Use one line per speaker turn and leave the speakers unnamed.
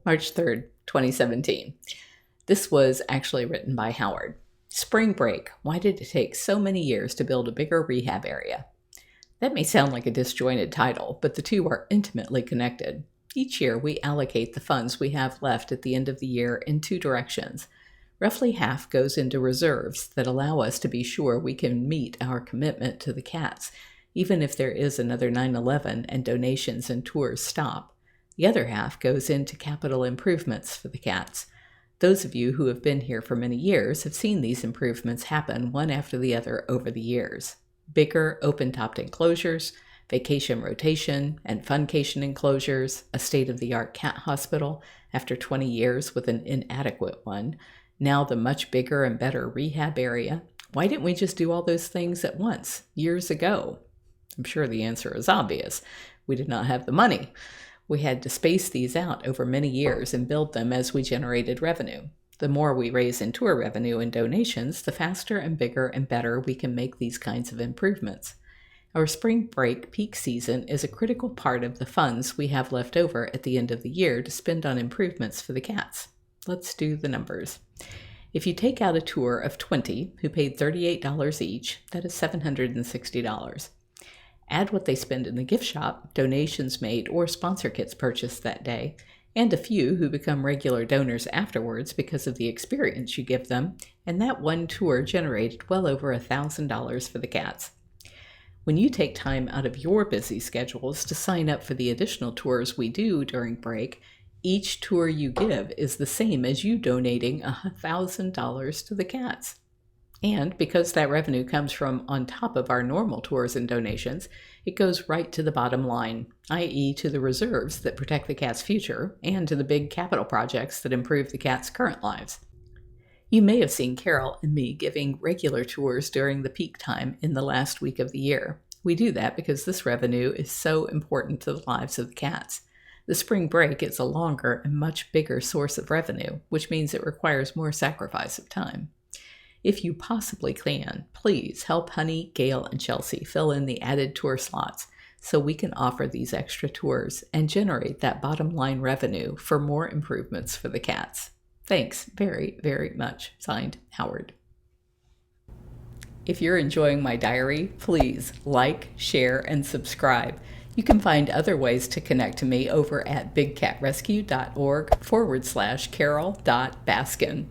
March 3rd, 2017. This was actually written by Howard. Spring break. Why did it take so many years to build a bigger rehab area? That may sound like a disjointed title, but the two are intimately connected. Each year, we allocate the funds we have left at the end of the year in two directions. Roughly half goes into reserves that allow us to be sure we can meet our commitment to the cats, even if there is another 9/11 and donations and tours stop. The other half goes into capital improvements for the cats. Those of you who have been here for many years have seen these improvements happen one after the other over the years. Bigger open-topped enclosures, vacation rotation and funcation enclosures, a state-of-the-art cat hospital after 20 years with an inadequate one, now the much bigger and better rehab area. Why didn't we just do all those things at once, years ago? I'm sure the answer is obvious. We did not have the money. We had to space these out over many years and build them as we generated revenue. The more we raise in tour revenue and donations, the faster and bigger and better we can make these kinds of improvements. Our spring break peak season is a critical part of the funds we have left over at the end of the year to spend on improvements for the cats. Let's do the numbers. If you take out a tour of 20 who paid $38 each, that is $760. Add what they spend in the gift shop, donations made, or sponsor kits purchased that day, and a few who become regular donors afterwards because of the experience you give them, and that one tour generated well over $1,000 for the cats. When you take time out of your busy schedules to sign up for the additional tours we do during break, each tour you give is the same as you donating $1,000 to the cats. And because that revenue comes from on top of our normal tours and donations, it goes right to the bottom line, i.e. to the reserves that protect the cat's future and to the big capital projects that improve the cat's current lives. You may have seen Carole and me giving regular tours during the peak time in the last week of the year. We do that because this revenue is so important to the lives of the cats. The spring break is a longer and much bigger source of revenue, which means it requires more sacrifice of time. If you possibly can, please help Honey, Gale, and Chelsea fill in the added tour slots so we can offer these extra tours and generate that bottom line revenue for more improvements for the cats. Thanks very, very much. Signed, Howard. If you're enjoying my diary, please like, share, and subscribe. You can find other ways to connect to me over at bigcatrescue.org/Carole.Baskin.